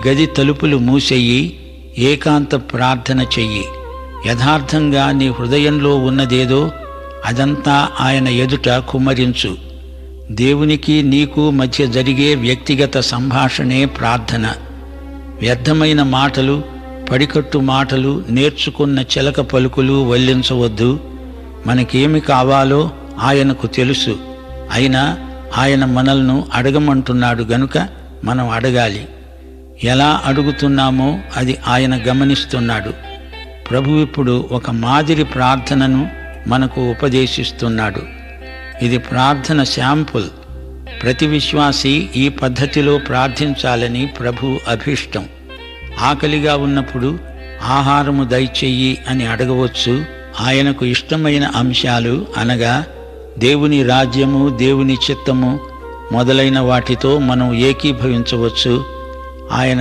గది తలుపులు మూసెయ్యి, ఏకాంత ప్రార్థన చెయ్యి. యథార్థంగా నీ హృదయంలో ఉన్నదేదో అదంతా ఆయన ఎదుట కుమ్మరించు. దేవునికి నీకు మధ్య జరిగే వ్యక్తిగత సంభాషణే ప్రార్థన. వ్యర్థమైన మాటలు, పడికట్టు మాటలు, నేర్చుకున్న చిలక పలుకులు వల్లించవద్దు. మనకేమి కావాలో ఆయనకు తెలుసు. అయినా ఆయన మనల్ని అడగమంటున్నాడు గనుక మనం అడగాలి. ఎలా అడుగుతున్నామో అది ఆయన గమనిస్తున్నాడు. ప్రభు ఇప్పుడు ఒక మాదిరి ప్రార్థనను మనకు ఉపదేశిస్తున్నాడు. ఇది ప్రార్థన శాంపుల్. ప్రతి విశ్వాసి ఈ పద్ధతిలో ప్రార్థించాలని ప్రభు అభీష్టం. ఆకలిగా ఉన్నప్పుడు ఆహారము దయచెయ్యి అని అడగవచ్చు. ఆయనకు ఇష్టమైన అంశాలు అనగా దేవుని రాజ్యము, దేవుని చిత్తము మొదలైన వాటితో మనం ఏకీభవించవచ్చు. ఆయన